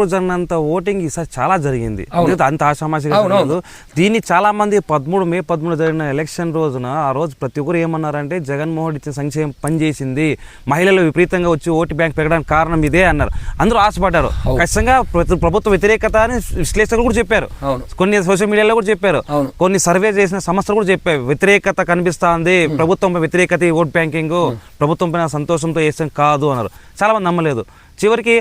ఎప్పుడు జరిగినంత ఓటింగ్ ఈసారి చాలా జరిగింది, అంత ఆషామాషిగా కాదు. దీన్ని చాలా మంది మే 13 జరిగిన ఎలక్షన్ రోజున ఆ రోజు ప్రతి ఒక్కరు ఏమన్నారంటే జగన్మోహన్ ఇచ్చిన సంక్షేమం పనిచేసింది, మహిళలు విపరీతంగా వచ్చి ఓటు బ్యాంక్ పెరగడానికి కారణం ఇదే అన్నారు. అందరూ ఆశపడ్డారు. ఖచ్చితంగా ప్రభుత్వ వ్యతిరేకత అని విశ్లేషకులు కూడా చెప్పారు, కొన్ని సోషల్ మీడియాలో కూడా చెప్పారు, కొన్ని సర్వే చేసిన సంస్థలు కూడా చెప్పారు వ్యతిరేకత కనిపిస్తుంది, ప్రభుత్వంపై వ్యతిరేకత, ఓట్ బ్యాంకింగ్, ప్రభుత్వంపై సంతోషంతో వేసాం కాదు అన్నారు. చాలా మంది నమ్మలేదు. చివరికి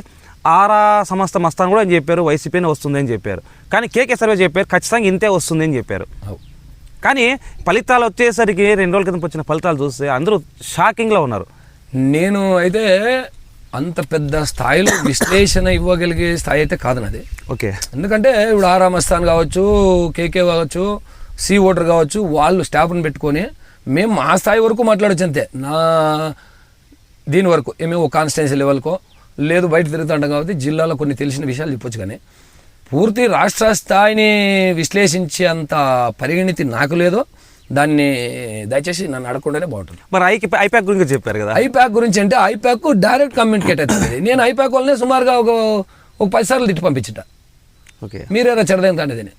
ఆరా సంస్థ మస్తాను కూడా అని చెప్పారు వైసీపీనే వస్తుంది అని చెప్పారు. కానీ కేకే సర్వే చెప్పారు ఖచ్చితంగా ఇంతే వస్తుంది అని చెప్పారు. కానీ ఫలితాలు వచ్చేసరికి 2 రోజుల క్రితం వచ్చిన ఫలితాలు చూస్తే అందరూ షాకింగ్లో ఉన్నారు. నేను అయితే అంత పెద్ద స్థాయిలో విశ్లేషణ ఇవ్వగలిగే స్థాయి అయితే కాదు నాది. ఓకే. ఎందుకంటే ఇప్పుడు ఆరా మస్తాన్ కావచ్చు, కేకే కావచ్చు, సి ఓటర్ కావచ్చు, వాళ్ళు స్టాఫ్ని పెట్టుకొని మేము మా స్థాయి వరకు మాట్లాడచ్చు అంతే. నా దీని వరకు ఏమేమో కాన్స్టిట్యున్సీ లెవెల్కో లేదు బయట తిరుగుతుంటాం కాబట్టి జిల్లాలో కొన్ని తెలిసిన విషయాలు చెప్పొచ్చు. కానీ పూర్తి రాష్ట్ర స్థాయిని విశ్లేషించే అంత పరిగణితి నాకు లేదు. దాన్ని దయచేసి నన్ను అడగకుండానే బాగుంటుంది. మరి ఐప్యాక్ గురించి చెప్పారు కదా, ఐప్యాక్ గురించి అంటే ఐప్యాక్ డైరెక్ట్ కమ్యూనికేట్ అవుతుంది. నేను ఐప్యాక్ వాళ్ళనే సుమారుగా ఒక 10 సార్లు తిట్టి పంపించట. ఓకే. మీరేరా చెడదెంగుతాండేది,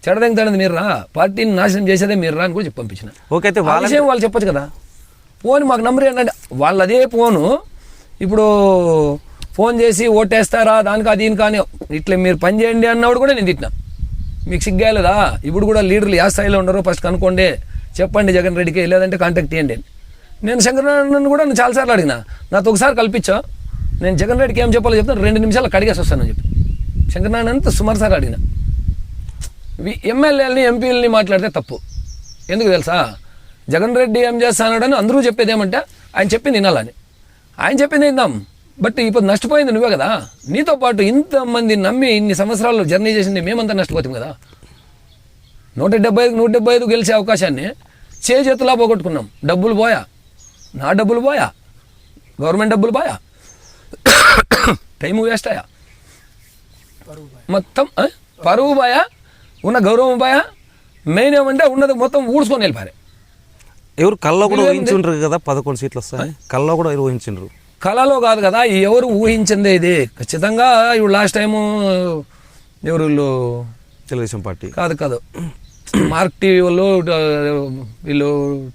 చెడదెంగుతాండేది మీరు రా, పార్టీని నాశనం చేసేదే మీరు రా అని కూడా చెప్పి పంపించిన. ఓకే. అయితే విషయం వాళ్ళు చెప్పొచ్చు కదా. ఫోన్ మాకు నంబర్ ఏంటంటే వాళ్ళు అదే ఫోను ఇప్పుడు ఫోన్ చేసి ఓటేస్తారా దానికి దీని కానీ ఇట్లా మీరు పని చేయండి అన్నవాడు కూడా నేను తిట్టినా. మీకు సిగ్గాయలేదా? ఇప్పుడు కూడా లీడర్లు ఏ స్థాయిలో ఉండరో ఫస్ట్ కనుక్కోండి, చెప్పండి జగన్ రెడ్డికి, లేదంటే కాంటాక్ట్ చేయండి. నేను శంకరనారాయణ కూడా నేను చాలాసార్లు అడిగినా, నాతో ఒకసారి కల్పించా, నేను జగన్ రెడ్డికి ఏం చెప్పాలో చెప్తాను, 2 నిమిషాలు కడిగేసి వస్తానని చెప్పి శంకరనారాయణ అంతా సుమారు సార్లు అడిగిన. ఎమ్మెల్యేలని ఎంపీలని మాట్లాడితే తప్పు. ఎందుకు తెలుసా? జగన్ రెడ్డి ఏం చేస్తానని అందరూ చెప్పేది ఏమంటే ఆయన చెప్పింది వినాలని. ఆయన చెప్పింది విందాం, బట్ ఇప్పుడు నష్టపోయింది నువ్వే కదా. నీతో పాటు ఇంతమంది నమ్మి ఇన్ని సంవత్సరాలు జర్నీ చేసింది మేమంతా నష్టపోతాం కదా. 175 గెలిచే అవకాశాన్ని చేతులా పోగొట్టుకున్నాం. డబ్బులు పోయా, నా డబ్బులు పోయా, గవర్నమెంట్ డబ్బులు పోయా, టైం వేస్ట్ అయ్యా, మొత్తం పరువు పోయా, ఉన్న గౌరవం పోయా. మెయిన్ ఏమంటే ఉన్నది మొత్తం ఊడ్చుకొని వెళ్ళిపోయారు. ఎవరు కల్లో కూడా ఊహించుండ్రు కదా 11 సీట్లు వస్తాయి, కల్లో కూడా ఎవరు ఊహించిండ్రు? కళలో కాదు కదా, ఎవరు ఊహించిందే ఇది. ఖచ్చితంగా ఇప్పుడు లాస్ట్ టైము ఎవరు తెలుగుదేశం పార్టీ కాదు మార్క్ టీవీ వాళ్ళు వీళ్ళు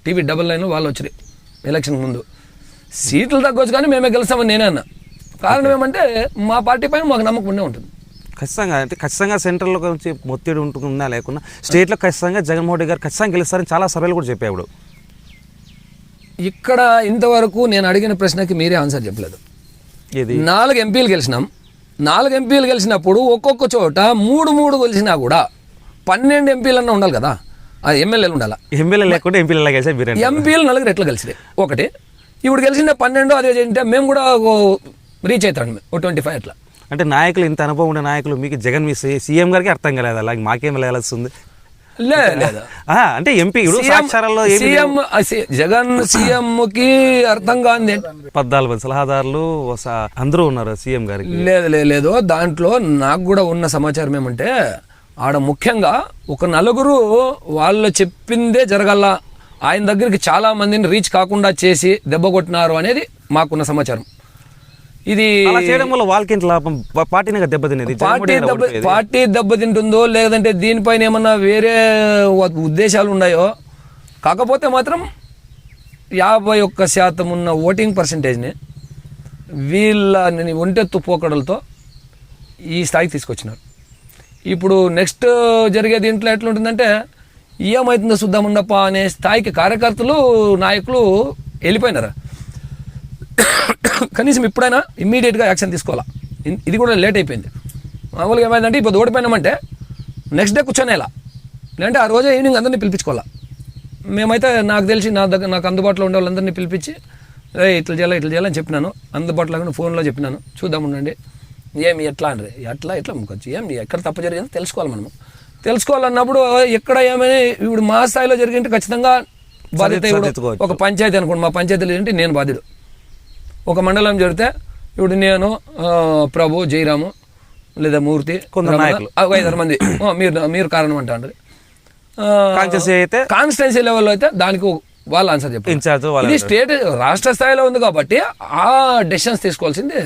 TV 99 వాళ్ళు వచ్చారు ఎలక్షన్ ముందు. సీట్లు తగ్గొచ్చు కానీ మేమే గెలుస్తామని నేనే అన్నా. కారణం ఏమంటే మా పార్టీ పైన మాకు నమ్మకం ఉండే ఉంటుంది. ఖచ్చితంగా అంటే ఖచ్చితంగా సెంట్రల్లో నుంచి ఒత్తిడి ఉంటుందా లేకున్నా స్టేట్లో ఖచ్చితంగా జగన్మోహన్ రెడ్డి గారు ఖచ్చితంగా గెలుస్తారని చాలా సర్వేలు కూడా చెప్పాడు. ఇక్కడ ఇంతవరకు నేను అడిగిన ప్రశ్నకి మీరే ఆన్సర్ చెప్పలేదు. 4 ఎంపీలు గెలిచినాం. 4 ఎంపీలు గెలిచినప్పుడు ఒక్కొక్క చోట 3 గెలిచినా కూడా 12 ఎంపీలన్నా ఉండాలి కదా, అది ఎమ్మెల్యేలు ఉండాలా. ఎమ్మెల్యే లేకుండా ఎంపీలు ఎంపీలు 4 ఎట్లా గెలిచినాయి? ఒకటి ఇప్పుడు గెలిచిన 12 అదే అంటే మేము కూడా రీచ్ అవుతాం 25 అట్లా. అంటే నాయకులు ఇంత అనుభవం ఉండే నాయకులు మీకు జగన్ మీ సీఎం గారికి అర్థం కాలేదు, అలాగే మాకేం వెళ్ళాల్సింది లేదు. అంటే ఎంపీ జగన్ సీఎం కి అర్థం కాదు. 14 సలహాదారులు అందరూ ఉన్నారు సీఎం గారికి. లేదు దాంట్లో నాకు కూడా ఉన్న సమాచారం ఏమంటే ఆడ ముఖ్యంగా ఒక 4 వాళ్ళు చెప్పిందే జరగల, ఆయన దగ్గరికి చాలా మందిని రీచ్ కాకుండా చేసి దెబ్బ కొట్టినారు అనేది మాకున్న సమాచారం. ఇది చేయడం వల్ల వాళ్ళకి లాభం, పార్టీని దెబ్బతినేది. పార్టీ దెబ్బతింటుందో లేదంటే దీనిపైన ఏమన్నా వేరే ఉద్దేశాలు ఉన్నాయో. కాకపోతే మాత్రం 51% ఉన్న ఓటింగ్ పర్సంటేజ్ని వీళ్ళ ఒంటెత్తు పోకడలతో ఈ స్థాయికి తీసుకొచ్చినారు. ఇప్పుడు నెక్స్ట్ జరిగే దీంట్లో ఎట్లుంటుందంటే ఏమవుతుందో చూద్దాముండప్ప అనే స్థాయికి కార్యకర్తలు నాయకులు వెళ్ళిపోయినారు. కనీసం ఇప్పుడైనా ఇమ్మీడియట్గా యాక్షన్ తీసుకోవాలా. ఇది కూడా లేట్ అయిపోయింది. మామూలుగా ఏమైందంటే ఇప్పుడు ఓడిపోయినామంటే నెక్స్ట్ డే కూర్చొనేలా, లేదంటే ఆ రోజే ఈవినింగ్ అందరినీ పిలిపించుకోవాలా. మేమైతే నాకు తెలిసి నాకు అందుబాటులో ఉండే వాళ్ళందరినీ పిలిపించి ఇట్లా చేయాలని చెప్పినాను. అందుబాటులో ఫోన్లో చెప్పినాను, చూద్దాం ఉండండి ఏమి ఎట్లా అండి ఎట్లా ముక్కొచ్చు ఏమి ఎక్కడ తప్పు జరిగిందో తెలుసుకోవాలి. మనము తెలుసుకోవాలన్నప్పుడు ఎక్కడ ఏమైనా ఇప్పుడు మా స్థాయిలో జరిగింటే ఖచ్చితంగా బాధ్యత. ఒక పంచాయతీ అనుకోండి, మా పంచాయతీలో ఏంటి నేను బాధ్యుడు. ఒక మండలం జరిగితే ఇప్పుడు నేను ప్రభు, జయరాము లేదా మూర్తి, 5 మంది మీరు కారణం అంట అంటారు. కాన్స్టిట్యున్సీ లెవెల్లో అయితే దానికి వాళ్ళు ఆన్సర్ చెప్పారు. ఇది స్టేట్ రాష్ట్ర స్థాయిలో ఉంది కాబట్టి ఆ డెసిషన్స్ తీసుకోవాల్సింది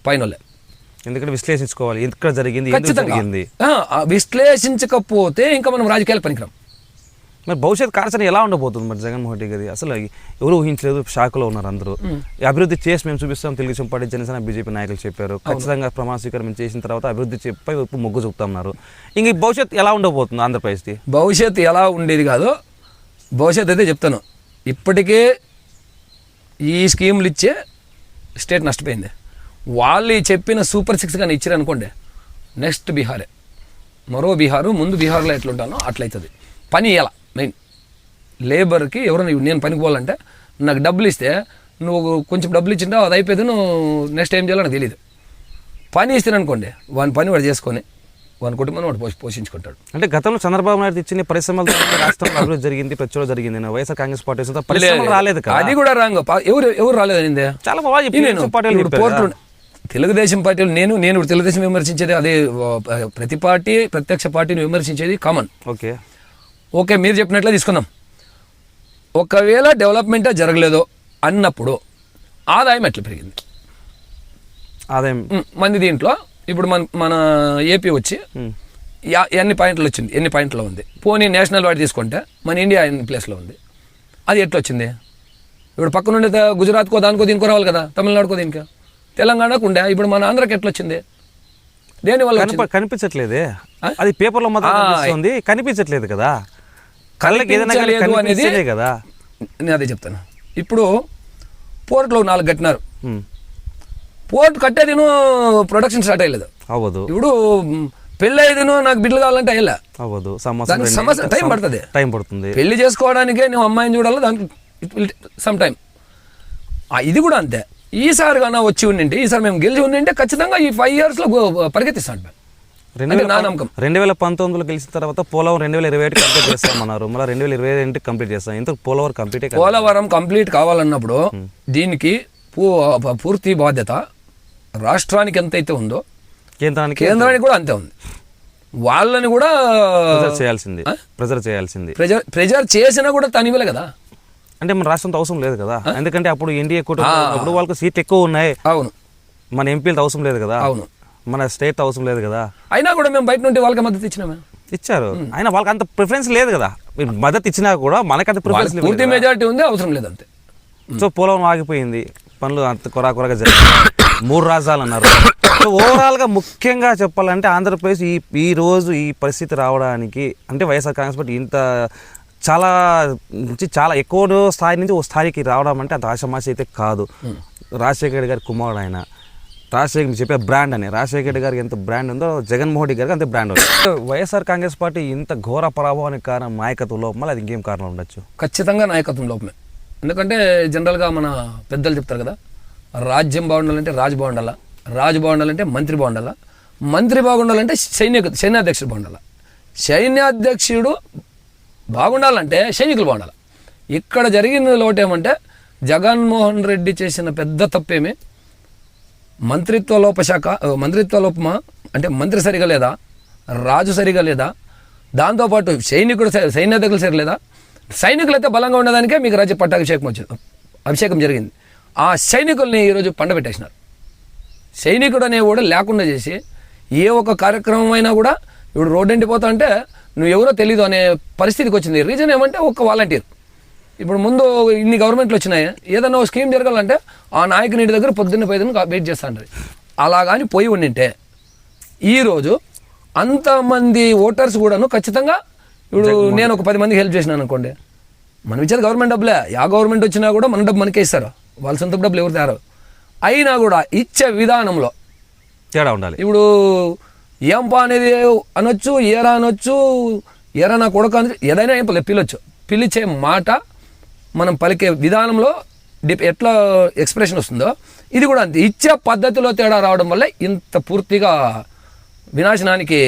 పైన. ఎందుకంటే విశ్లేషించుకోవాలి ఇక్కడ జరిగింది ఎందుకు ఖచ్చితంగా జరిగింది. విశ్లేషించకపోతే ఇంకా మనం రాజకీయాలు పనికిరాం. మరి భవిష్యత్ కార్యాచరణ ఎలా ఉండబోతుంది మరి జగన్మోహన్ రెడ్డి గారి? అసలు ఎవరు ఊహించలేదు, షాక్లో ఉన్నారు అందరూ. అభివృద్ధి చేసి మేము చూపిస్తాం తెలుగుదేశం పార్టీ, జనసేన, బీజేపీ నాయకులు చెప్పారు. ఖచ్చితంగా ప్రమాణ స్వీకారం చేసిన తర్వాత అభివృద్ధి చెప్పి ఇప్పుడు మొగ్గు చూపుతున్నారు. ఇంక ఈ భవిష్యత్ ఎలా ఉండబోతుంది ఆంధ్రప్రదేశ్ది? భవిష్యత్తు ఎలా ఉండేది కాదు, భవిష్యత్తు అయితే చెప్తాను. ఇప్పటికే ఈ స్కీములు ఇచ్చే స్టేట్ నష్టపోయింది. వాళ్ళు చెప్పిన సూపర్ 6 కానీ ఇచ్చారు అనుకోండి, నెక్స్ట్ బీహారే, మరో బీహారు. ముందు బీహార్లో ఎట్లుంటానో అట్లయితుంది. పని ఎలా మెయిన్ లేబర్కి ఎవరైనా నేను పనికి పోవాలంటే నాకు డబ్బులు ఇస్తే నువ్వు కొంచెం డబ్బులు ఇచ్చింటావు, అది అయిపోయింది, నువ్వు నెక్స్ట్ ఏం చేయాలో నాకు తెలియదు. పని ఇస్తాను అనుకోండి, వాని పని వాడు చేసుకొని వాని కుటుంబాన్ని వాడు పోషించుకుంటాడు. అంటే గతంలో చంద్రబాబు నాయుడు ఇచ్చిన పరిశ్రమలు రాష్ట్రంలో అభివృద్ధి జరిగింది, ప్రతి చోట జరిగింది. వైఎస్ఆర్ కాంగ్రెస్ పార్టీ పరిశ్రమలు రాలేదు కదా. అది కూడా రాంగ్. ఎవరు రాలేదనిందే చాలా బాగా పోర్టులు తెలుగుదేశం పార్టీలు నేను తెలుగుదేశం విమర్శించేది అదే, ప్రతి పార్టీ ప్రత్యక్ష పార్టీని విమర్శించేది కామన్. ఓకే మీరు చెప్పినట్లే తీసుకుందాం. ఒకవేళ డెవలప్మెంటే జరగలేదో అన్నప్పుడు ఆదాయం ఎట్లా పెరిగింది? ఆదాయం మంది దీంట్లో ఇప్పుడు మన ఏపీ వచ్చి ఎన్ని పాయింట్లు వచ్చింది, ఎన్ని పాయింట్లో ఉంది. పోనీ నేషనల్ వైడ్ తీసుకుంటే మన ఇండియా ఎన్ని ప్లేస్లో ఉంది, అది ఎట్లా వచ్చింది? ఇప్పుడు పక్క నుండి గుజరాత్కో దానికో దీనికో రావాలి కదా, తమిళనాడుకో దీనికో, తెలంగాణకు ఉండే. ఇప్పుడు మన ఆంధ్రాకి ఎట్లా వచ్చింది? దేనివల్ల కనిపించట్లేదే, అది పేపర్లో మాత్రం కనిపించట్లేదు కదా, కళ్ళకి ఏదైనా అనేది కదా. నేను అదే చెప్తాను. ఇప్పుడు పోర్ట్లో 4 కట్టినారు, పోర్ట్ కట్టేదిను ప్రొడక్షన్ స్టార్ట్ అయ్యలేదు, అవ్వదు. ఇప్పుడు పెళ్ళి అయ్యేదిను నాకు బిడ్డలు కావాలంటే అయ్యలే, అవ్వదు. సమస్య టైం పడుతుంది. పెళ్లి చేసుకోవడానికే నువ్వు అమ్మాయిని చూడాలి, దానికి సమ్ టైం. ఇది కూడా అంతే. ఈసారి కన్నా వచ్చి ఉండింటే, ఈసారి మేము గెలిచి ఉండింటే ఖచ్చితంగా ఈ 5 years లో పరిగెత్తిస్తాను. 2019లో గెలిచిన తర్వాత పోలవరం 2027 కంప్లీట్ చేస్తామన్నారు, మళ్ళీ 2022 కంప్లీట్ చేస్తాం. ఇంతకు పోలవరం కంప్లీట్ పోలవరం కంప్లీట్ కావాలన్నప్పుడు దీనికి పూర్తి బాధ్యత రాష్ట్రానికి ఎంతైతే ఉందో కేంద్రానికి కూడా అంతే ఉంది. వాళ్ళని కూడా ప్రెజర్ చేసినా కూడా తనివేలే కదా. అంటే మన రాష్ట్రంతో అవసరం లేదు కదా, ఎందుకంటే అప్పుడు ఎన్డీఏ కూటమి వాళ్ళకి సీట్లు ఎక్కువ ఉన్నాయి. అవును, మన ఎంపీలతో అవసరం లేదు కదా. అవును, మన స్టేట్ అవసరం లేదు కదా. అయినా కూడా మేము బయట నుండి వాళ్ళకి మద్దతు ఇచ్చారు. అయినా వాళ్ళకి అంత ప్రిఫరెన్స్ లేదు కదా. మీరు మద్దతు ఇచ్చినా కూడా మనకంత ప్రిఫరెన్స్ పూర్తి మెజారిటీ ఉంది, అవసరం లేదు అంతే. సో పోలవరం ఆగిపోయింది, పనులు అంత కొరగా జరిగాయి. 3 రాజధానులు అన్నారు. సో ఓవరాల్ గా ముఖ్యంగా చెప్పాలంటే ఆంధ్రప్రదేశ్ ఈ రోజు ఈ పరిస్థితి రావడానికి అంటే వైఎస్ఆర్ కాంగ్రెస్ పార్టీ ఇంత చాలా ఎక్కువ స్థాయి నుంచి ఓ స్థాయికి రావడం అంటే అంత ఆషామాషి అయితే కాదు. రాజశేఖర రెడ్డి గారి కుమారుడు ఆయన. రాజశేఖర్ మీరు చెప్పే బ్రాండ్ అని, రాజశేఖర రెడ్డి గారికి ఎంత బ్రాండ్ ఉందో జగన్మోహన్ రెడ్డి గారికి అంతే బ్రాండ్ ఉంది. వైఎస్ఆర్ కాంగ్రెస్ పార్టీ ఇంత ఘోర పరాభవానికి కారణం నాయకత్వం లోపం, అది ఇంకేం కారణం ఉండొచ్చు? ఖచ్చితంగా నాయకత్వం లోపమే. ఎందుకంటే జనరల్గా మన పెద్దలు చెప్తారు కదా, రాజ్యం బాగుండాలంటే రాజు బాగుండాలా, రాజు బాగుండాలంటే మంత్రి బాగుండాలా, మంత్రి బాగుండాలంటే సైన్యాధ్యక్షుడు బాగుండాలా, సైన్యాధ్యక్షుడు బాగుండాలంటే సైనికులు బాగుండాలి. ఇక్కడ జరిగిన లోటు ఏమంటే జగన్మోహన్ రెడ్డి చేసిన పెద్ద తప్పేమి మంత్రిత్వ లోపమా అంటే మంత్రి సరిగా లేదా, రాజు సరిగా లేదా, దాంతోపాటు సైన్యాధ్యక్షులు సరిలేదా. సైనికులు అయితే బలంగా ఉండడానికే మీకు రాజ్య అభిషేకం జరిగింది. ఆ సైనికుల్ని ఈరోజు పండబెట్టేసినారు. సైనికుడు అనేవాడు లేకుండా చేసి ఏ ఒక్క కార్యక్రమం అయినా కూడా ఇప్పుడు రోడ్డు ఎండిపోతా అంటే నువ్వు ఎవరో తెలీదు అనే పరిస్థితికి వచ్చింది. రీజన్ ఏమంటే ఒక్క వాలంటీర్. ఇప్పుడు ముందు ఇన్ని గవర్నమెంట్లు వచ్చినాయి, ఏదైనా ఒక స్కీమ్ జరగాలంటే ఆ నాయకుని ఇంటి దగ్గర పొద్దున్న వెయిట్ చేస్తా ఉంటుంది. అలా కానీ పోయి ఉండింటే ఈరోజు అంతమంది ఓటర్స్ కూడాను ఖచ్చితంగా ఇప్పుడు నేను ఒక 10 మందికి హెల్ప్ చేసినాను అనుకోండి, మనం ఇచ్చేది గవర్నమెంట్ డబ్బులే. గవర్నమెంట్ వచ్చినా కూడా మన డబ్బు మనకే ఇస్తారు, వాళ్ళ సొంత డబ్బులు ఎవరు తయారు అయినా కూడా ఇచ్చే విధానంలో తేడా ఉండాలి. ఇప్పుడు ఏంపా అనేది అనొచ్చు, ఏరా అనొచ్చు, ఏరా నా కొడుకు అని ఏదైనా ఏం పిలిచే మాట మనం పలికే విధానంలో ఎట్లా ఎక్స్ప్రెషన్ వస్తుందో ఇది కూడా అంతే. ఇచ్చే పద్ధతిలో తేడా రావడం వల్ల ఇంత పూర్తిగా వినాశనానికి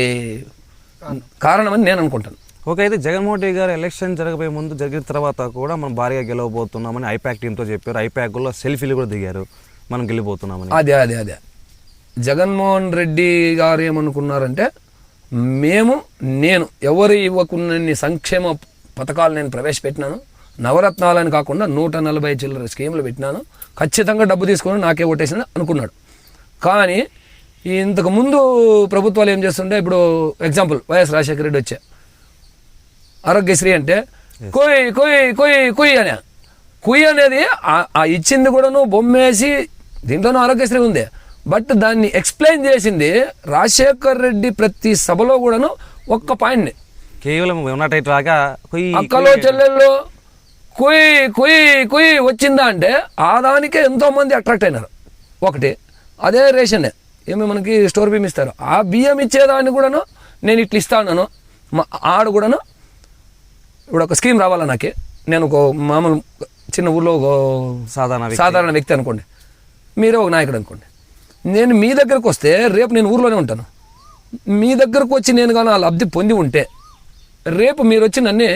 కారణమని నేను అనుకుంటాను. ఓకే, అయితే జగన్మోహన్ రెడ్డి గారు ఎలక్షన్ జరగబోయే ముందు జరిగిన తర్వాత కూడా మనం భారీగా గెలవబోతున్నామని ఐపాక్ టీంతో చెప్పారు. ఐపాక్లో సెల్ఫీలు కూడా దిగారు, మనం గెలిపోతున్నామని. అదే జగన్మోహన్ రెడ్డి గారు ఏమనుకున్నారంటే నేను ఎవరు ఇవ్వకున్న సంక్షేమ పథకాలు నేను ప్రవేశపెట్టినాను, నవరత్నాలని కాకుండా 140 చిల్లర స్కీములు పెట్టినాను, ఖచ్చితంగా డబ్బు తీసుకొని నాకే ఓటేసిన అనుకున్నాడు. కానీ ఇంతకు ముందు ప్రభుత్వాలు ఏం చేస్తుంటే, ఇప్పుడు ఎగ్జాంపుల్ వైఎస్ రాజశేఖర రెడ్డి వచ్చా, ఆరోగ్యశ్రీ అంటే కొయ్ కొయ్ కొయ్ కుయ్ అనే కుయ్ అనేది ఆ ఇచ్చింది కూడాను బొమ్మేసి దీంట్లోనూ ఆరోగ్యశ్రీ ఉంది. బట్ దాన్ని ఎక్స్ప్లెయిన్ చేసింది రాజశేఖర్ రెడ్డి ప్రతి సభలో కూడాను ఒక్క పాయింట్ని. కేవలం ఉన్నట్టు అక్కలో చెల్లెల్లో కుయ్ కుయ్ కుయ్ వచ్చిందా అంటే ఆ దానికే ఎంతో మంది అట్రాక్ట్ అయినారు. ఒకటి అదే రేషన్ ఏమి మనకి స్టోర్ బియ్యం ఇస్తారు, ఆ బియ్యం ఇచ్చేదాన్ని కూడాను నేను ఇట్లా ఇస్తాను ఆడు కూడాను. ఇప్పుడు ఒక స్కీమ్ రావాలా నాకే, నేను ఒక మామూలు చిన్న ఊళ్ళో ఒక సాధారణ వ్యక్తి అనుకోండి, మీరే ఒక నాయకుడు అనుకోండి. నేను మీ దగ్గరకు వస్తే రేపు నేను ఊర్లోనే ఉంటాను. మీ దగ్గరకు వచ్చి నేను కానీ ఆ లబ్ధి పొంది ఉంటే రేపు మీరు వచ్చి నన్ను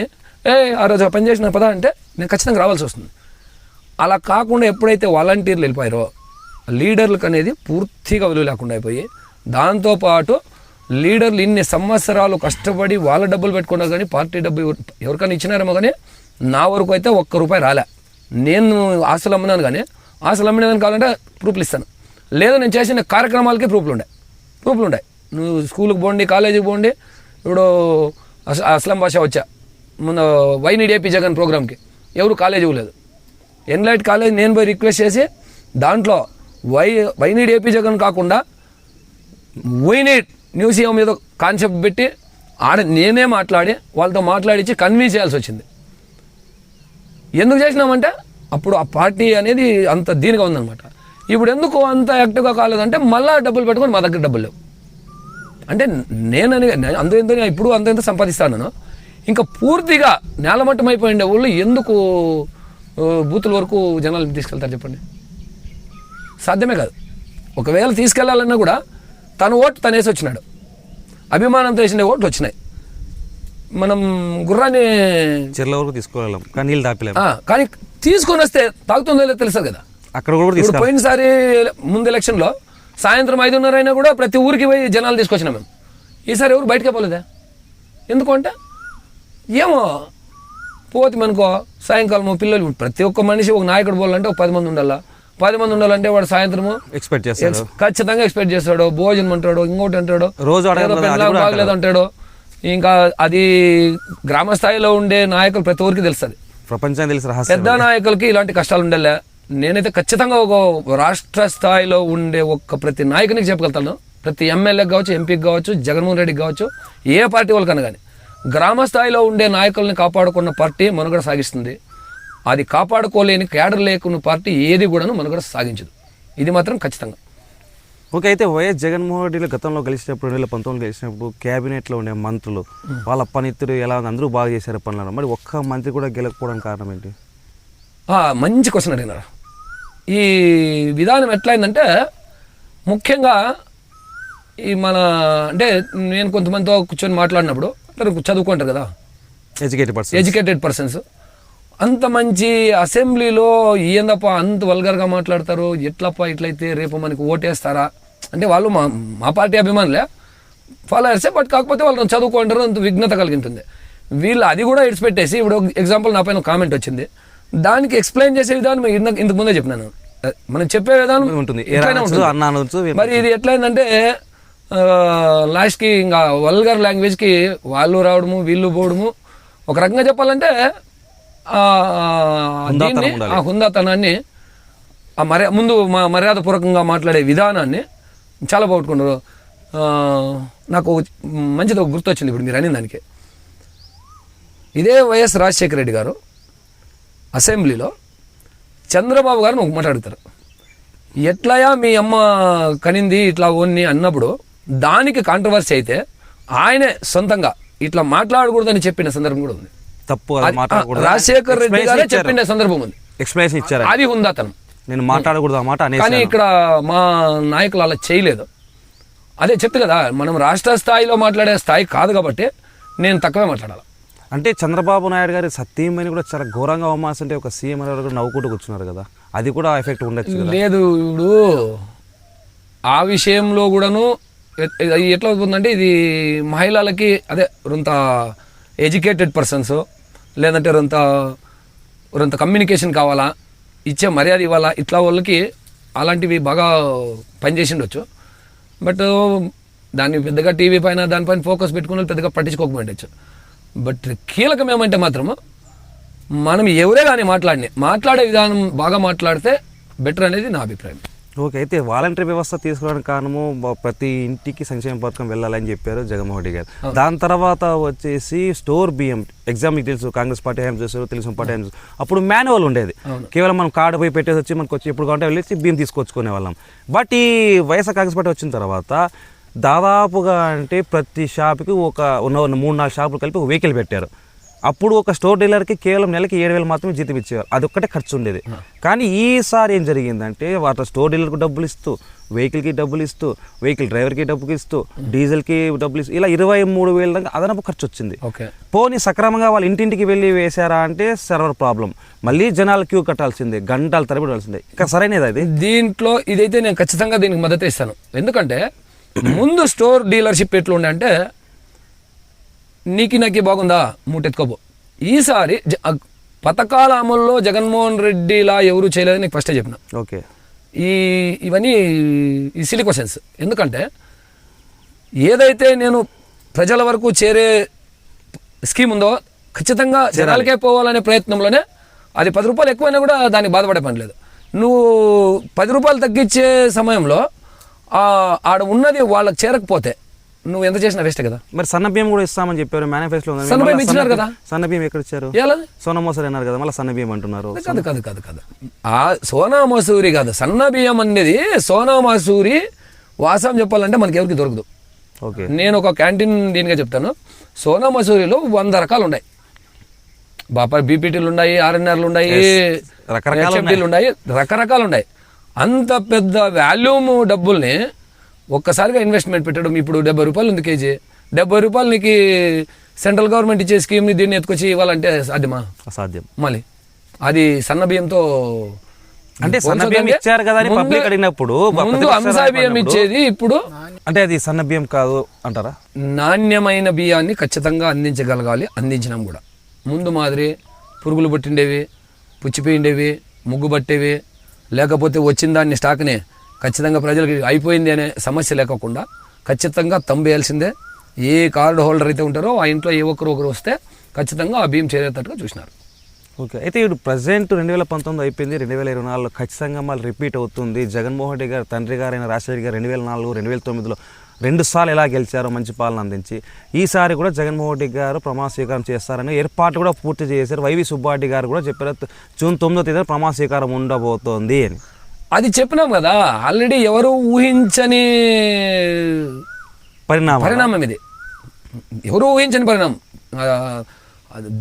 ఆ రోజు పని చేసిన పదా అంటే నేను ఖచ్చితంగా రావాల్సి వస్తుంది. అలా కాకుండా ఎప్పుడైతే వాలంటీర్లు వెళ్ళిపోయారో లీడర్లకు అనేది పూర్తిగా విలువ లేకుండా అయిపోయి, దాంతోపాటు లీడర్లు ఇన్ని సంవత్సరాలు కష్టపడి వాళ్ళ డబ్బులు పెట్టుకున్నారు కానీ పార్టీ డబ్బు ఎవరికైనా ఇచ్చినారేమో కానీ నా వరకు అయితే ₹1 రాలే. నేను ఆస్తులు అమ్మినాను కానీ ఆస్తులు అమ్మినాను కావాలంటే ప్రూఫ్లు ఇస్తాను, లేదా నేను చేసిన కార్యక్రమాలకి ప్రూఫ్లు ఉన్నాయి. నువ్వు స్కూల్కి పోండి, కాలేజీకి పోండి. ఇప్పుడు అస్లం భాష వచ్చా మొన్న వైనీడ్ ఏపీ జగన్ ప్రోగ్రామ్కి ఎవరు కాలేజీ ఇవ్వలేదు. ఎన్లైట్ కాలేజ్ నేను పోయి రిక్వెస్ట్ చేసి దాంట్లో వైనీడ్ ఏపీ జగన్ కాకుండా వైనీడ్ మ్యూజియం ఏదో కాన్సెప్ట్ పెట్టి ఆడ నేనే మాట్లాడి వాళ్ళతో మాట్లాడించి కన్విన్స్ చేయాల్సి వచ్చింది. ఎందుకు చేసినామంటే అప్పుడు ఆ పార్టీ అనేది అంత దీనిగా ఉందన్నమాట. ఇప్పుడు ఎందుకు అంత యాక్టివ్గా కాలేదంటే మళ్ళీ డబ్బులు పెట్టుకొని మా దగ్గర డబ్బులు లేవు. అంటే నేనని అంత ఇప్పుడు అంత సంపాదిస్తాను, ఇంకా పూర్తిగా నేలమట్టం అయిపోయిండే వాళ్ళు ఎందుకు బూతుల వరకు జనాలు తీసుకెళ్తారు చెప్పండి? సాధ్యమే కాదు. ఒకవేళ తీసుకెళ్లాలన్నా కూడా తన ఓటు తనేసి వచ్చినాడు, అభిమానంతో వేసిన ఓట్లు వచ్చినాయి. మనం గుర్రాన్ని చెర్ల వరకు తీసుకోగలం కానీ నీళ్ళు తాపలేము. కానీ తీసుకొని వస్తే తాగుతుందో లేదో తెలుస్తుంది కదా. అక్కడ కూడా ఇప్పుడు పోయినసారి ముందు ఎలక్షన్లో సాయంత్రం 5:30 అయినా కూడా ప్రతి ఊరికి పోయి జనాలు తీసుకొచ్చినాం మేము. ఈసారి ఎవరు బయటకే పోలేదా? ఎందుకంటే ఏమో పోతే మనకో సాయంకాలం పిల్లలు ప్రతి ఒక్క మనిషి ఒక నాయకుడు పోవాలంటే ఒక 10 మంది ఉండాలా. 10 మంది ఉండాలంటే వాడు సాయంత్రము ఎక్స్పెక్ట్ చేస్తాడు, ఖచ్చితంగా ఎక్స్పెక్ట్ చేస్తాడు. భోజనం అంటాడు, ఇంకోటి అంటాడు, రోజు బాగలేదు అంటాడు. ఇంకా అది గ్రామ స్థాయిలో ఉండే నాయకులు ప్రతి ఊరికి తెలుస్తుంది, ప్రపంచం తెలుసు. పెద్ద నాయకులకి ఇలాంటి కష్టాలు ఉండలే. నేనైతే ఖచ్చితంగా ఒక రాష్ట్ర స్థాయిలో ఉండే ప్రతి నాయకునికి చెప్పగలుగుతాను, ప్రతి ఎమ్మెల్యేకి కావచ్చు, ఎంపీకి కావచ్చు, జగన్మోహన్ రెడ్డికి కావచ్చు, ఏ పార్టీ వాళ్ళకన్నా కానీ గ్రామ స్థాయిలో ఉండే నాయకుల్ని కాపాడుకున్న పార్టీ మనుగడ సాగిస్తుంది. అది కాపాడుకోలేని క్యాడర్ లేకున్న పార్టీ ఏది కూడాను మనుగడ సాగించదు. ఇది మాత్రం ఖచ్చితంగా. ఓకే, అయితే వైఎస్ జగన్మోహన్ రెడ్డిలో గతంలో కలిసినప్పుడు 2019 కలిసినప్పుడు క్యాబినెట్లో ఉండే మంత్రులు వాళ్ళ పనితీరు ఎలా ఉంది, అందరూ బాగా చేశారు పనులను, మరి ఒక్క మంత్రి కూడా గెలకపోవడానికి కారణం ఏంటి? మంచి క్వశ్చన్ అడిగినారు. ఈ విధానం ఎట్లయిందంటే ముఖ్యంగా ఈ మన అంటే నేను కొంతమందితో కూర్చొని మాట్లాడినప్పుడు చదువుకుంటారు కదా, ఎడ్యుకేటెడ్ పర్సన్స్, అంత మంచి అసెంబ్లీలో ఏందప్ప అంత వల్గర్గా మాట్లాడతారు, ఎట్లప్ప ఇట్లయితే రేపు మనకి ఓటేస్తారా అంటే వాళ్ళు మా పార్టీ అభిమానులే, ఫాలోయర్సే. బట్ కాకపోతే వాళ్ళు చదువుకుంటారు, అంత విఘ్నత కలిగింటుంది. వీళ్ళు అది కూడా ఇడిచిపెట్టేసి ఇప్పుడు ఎగ్జాంపుల్ నా పైన కామెంట్ వచ్చింది, దానికి ఎక్స్ప్లెయిన్ చేసే విధానం ఇంతకు ముందే చెప్పినాను. మనం చెప్పే విధానం ఉంటుంది. మరి ఇది ఎట్లయిందంటే లాస్ట్కి ఇంకా వల్గర్ లాంగ్వేజ్కి వాళ్ళు రావడము, వీళ్ళు పోవడము. ఒక రకంగా చెప్పాలంటే ఆ హుందాతనాన్ని, ముందు మర్యాదపూర్వకంగా మాట్లాడే విధానాన్ని చాలా బాగుట్టుకున్నారు. నాకు మంచిది ఒక గుర్తొచ్చింది ఇప్పుడు మీరు అనిన దానికి. ఇదే వైఎస్ రాజశేఖర రెడ్డి గారు అసెంబ్లీలో చంద్రబాబు గారిని ఒక మాట అడుగుతారు, ఎట్లయా మీ అమ్మ కనింది ఇట్లా ఓన్ని అన్నప్పుడు దానికి కాంట్రవర్సీ అయితే ఆయనే సొంతంగా ఇట్లా మాట్లాడకూడదని చెప్పిన సందర్భం కూడా ఉంది. తప్పు రాజశేఖర రెడ్డి గారే చెప్పిన సందర్భం ఉంది, ఎక్స్ప్లెనేషన్ ఇచ్చారు. అది హుందాతనం. నేను మాట్లాడకూడదు ఆ మాట, కానీ ఇక్కడ మా నాయకులు అలా చేయలేదు. అదే చెప్తే కదా, మనం రాష్ట్ర స్థాయిలో మాట్లాడే స్థాయి కాదు కాబట్టి నేను తక్కువే మాట్లాడాలి. అంటే చంద్రబాబు నాయుడు గారి సత్యమని కూడా చాలా ఘోరంగా అవమానిస్తుంటే ఒక సీఎం కూడా నవ్వుకుంటూ కూర్చున్నారు కదా, అది కూడా ఎఫెక్ట్ ఉండొచ్చు. లేదు, ఇప్పుడు ఆ విషయంలో కూడాను ఎట్లా అవుతుందంటే ఇది మహిళలకి అదే రొంత ఎడ్యుకేటెడ్ పర్సన్స్ లేదంటే రొంత కమ్యూనికేషన్ కావాలా, ఇచ్చే మర్యాద ఇవ్వాలా, ఇట్లా వాళ్ళకి అలాంటివి బాగా పనిచేసి ఉండొచ్చు. బట్ దాన్ని పెద్దగా టీవీ పైన దానిపైన ఫోకస్ పెట్టుకుని వాళ్ళు పెద్దగా పట్టించుకోకపోవచ్చు. బట్ కీలకం ఏమంటే మాత్రము మనం ఎవరే కానీ మాట్లాడే విధానం బాగా మాట్లాడితే బెటర్ అనేది నా అభిప్రాయం. ఓకే, అయితే వాలంటరీ వ్యవస్థ తీసుకోవడానికి కారణము ప్రతి ఇంటికి సంక్షేమ పథకం వెళ్ళాలని చెప్పారు జగన్మోహన్ రెడ్డి గారు. దాని తర్వాత వచ్చేసి స్టోర్ బియ్యం, మీకు తెలుసు కాంగ్రెస్ పార్టీ హయాంలో చేశారు, తెలుగుదేశం పార్టీ హయాంలో అప్పుడు మాన్యువల్ ఉండేది. కేవలం మనం కార్డు పోయి పెట్టేసి వచ్చి మనకు వచ్చి ఎప్పుడు కావాలంటే వెళ్ళేసి బియ్యం తీసుకొచ్చుకునే వాళ్ళం. బట్ ఈ వైఎస్ఆర్ కాంగ్రెస్ పార్టీ వచ్చిన తర్వాత దాదాపుగా అంటే ప్రతి షాప్కి ఒక 3-4 షాపులు కలిపి ఒక వెహికల్ పెట్టారు. అప్పుడు ఒక స్టోర్ డీలర్కి కేవలం నెలకి 7,000 మాత్రమే జీతం ఇచ్చేవారు, అదొక్కటే ఖర్చు ఉండేది. కానీ ఈసారి ఏం జరిగిందంటే వాటి స్టోర్ డీలర్కి డబ్బులు ఇస్తూ, వెహికల్కి డబ్బులు ఇస్తూ, వెహికల్ డ్రైవర్కి డబ్బులు ఇస్తూ, డీజిల్కి డబ్బులు ఇస్తూ ఇలా 23,000 దాకా అదనపు ఖర్చు వచ్చింది. పోనీ సక్రమంగా వాళ్ళు ఇంటింటికి వెళ్ళి వేశారా అంటే సర్వర్ ప్రాబ్లం, మళ్ళీ జనాలు క్యూ కట్టాల్సిందే, గంటల తరబడి కట్టాల్సిందే. ఇంకా సరైనది అది. దీంట్లో ఇదైతే నేను ఖచ్చితంగా దీనికి మద్దతు ఇస్తాను. ఎందుకంటే ముందు స్టోర్ డీలర్షిప్ ఎట్లా ఉండే అంటే నాకి బాగుందా మూటెత్తుకోబో. ఈసారి పథకాల అమల్లో జగన్మోహన్ రెడ్డిలా ఎవరు చేయలేదని నీకు ఫస్టే చెప్పిన. ఓకే, ఇవన్నీ ఈ సిలీ క్వశ్చన్స్. ఎందుకంటే ఏదైతే నేను ప్రజల వరకు చేరే స్కీమ్ ఉందో ఖచ్చితంగా జనాలకే పోవాలనే ప్రయత్నంలోనే అది 10 రూపాయలు ఎక్కువైనా కూడా దానికి బాధపడే పని లేదు. నువ్వు 10 రూపాయలు తగ్గించే సమయంలో ఆడ ఉన్నది వాళ్ళకి చేరకపోతే నువ్వు ఎంత చేసినా వేస్ట్ కదా. మరి సన్న బియ్యం కూడా ఇస్తామని చెప్పారు మేనిఫెస్టోలో. సన్న బియ్యం ఇచ్చినారు కదా. సన్న బియ్యం ఎక్కడ ఇచ్చారు? సోనా మసూరి అన్నారు కదా, మళ్ళీ సన్న బియ్యం అంటున్నారు. కాదు ఆ సోనా మసూరి కాదు, సన్న బియ్యం అనేది సోనా మసూరి వాసం చెప్పాలంటే మనకి ఎవరికి దొరకదు. ఓకే, నేను ఒక క్యాంటీన్ దీనిగా చెప్తాను. సోనా మసూరిలో 100 రకాలు ఉన్నాయి. బీపీటీలు ఉన్నాయి, ఆర్ఎన్ఆర్లు ఉన్నాయి, రకరకాలు ఉన్నాయి, రకరకాలు ఉన్నాయి. అంత పెద్ద వాల్యూమ్ డబ్బుల్ని ఒక్కసారిగా ఇన్వెస్ట్మెంట్ పెట్టడం. ఇప్పుడు 70 రూపాయలు ఉంది కేజీ. 70 రూపాయలు నీకు సెంట్రల్ గవర్నమెంట్ ఇచ్చే స్కీమ్ని దీన్ని ఎత్తుకొచ్చి ఇవ్వాలంటే సాధ్యమా? అసాధ్యం. మళ్ళీ అది సన్న బియ్యంతో అంటే సన్న బియ్యం ఇచ్చారు కదా అని పబ్లిక్ అడిగినప్పుడు ముందు అంశా బియ్యం ఇచ్చేది, ఇప్పుడు అంటే అది సన్న బియ్యం కాదు అంటారా? నాణ్యమైన బియ్యాన్ని ఖచ్చితంగా అందించగలగాలి. అందించినాం కూడా. ముందు మాదిరి పురుగులు పట్టిండేవి, పుచ్చిపోయిండేవి, ముగ్గు పట్టేవి, లేకపోతే వచ్చిన దాన్ని స్టాక్ని ఖచ్చితంగా ప్రజలకి అయిపోయింది అనే సమస్య లేకుండా ఖచ్చితంగా తంబేయాల్సిందే. ఏ కార్డు హోల్డర్ అయితే ఉంటారో ఆ ఇంట్లో ఏ ఒకరు వస్తే ఖచ్చితంగా ఆ బియ్యం చేరేటట్టుగా చూసినారు. ఓకే, అయితే ఇప్పుడు ప్రజెంట్ 2019 అయిపోయింది, 2024 ఖచ్చితంగా మళ్ళీ రిపీట్ అవుతుంది. జగన్మోహన్ రెడ్డి గారు తండ్రి గారైన రాజశేఖర్ గారు 2004, 2009లో 2 సార్లు ఎలా గెలిచారో మంచి పాలన అందించి, ఈసారి కూడా జగన్మోహన్ రెడ్డి గారు ప్రమాణ స్వీకారం చేస్తారని ఏర్పాటు కూడా పూర్తి చేశారు. వైవి సుబ్బారెడ్డి గారు కూడా చెప్పారు జూన్ 9వ తేదీన ప్రమాణ స్వీకారం ఉండబోతోంది అని. అది చెప్పినాం కదా ఆల్రెడీ. ఎవరు ఊహించని పరిణామం ఇది. ఎవరు ఊహించని పరిణామం.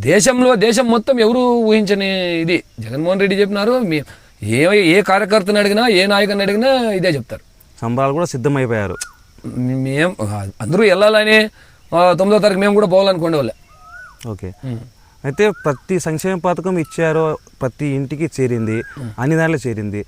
దేశం మొత్తం ఎవరు ఊహించని ఇది జగన్మోహన్ రెడ్డి చెప్పినారు. ఏ కార్యకర్తని అడిగినా, ఏ నాయకుని అడిగినా ఇదే చెప్తారు. సంబరాలు కూడా సిద్ధమైపోయారు. అందరూ వెళ్ళాలని 9వ తారీఖు మేము కూడా పోవాలనుకోండి వాళ్ళే. ఓకే, అయితే ప్రతి సంక్షేమ పథకం ఇచ్చారో ప్రతి ఇంటికి చేరింది, అన్ని దాంట్లో చేరింది.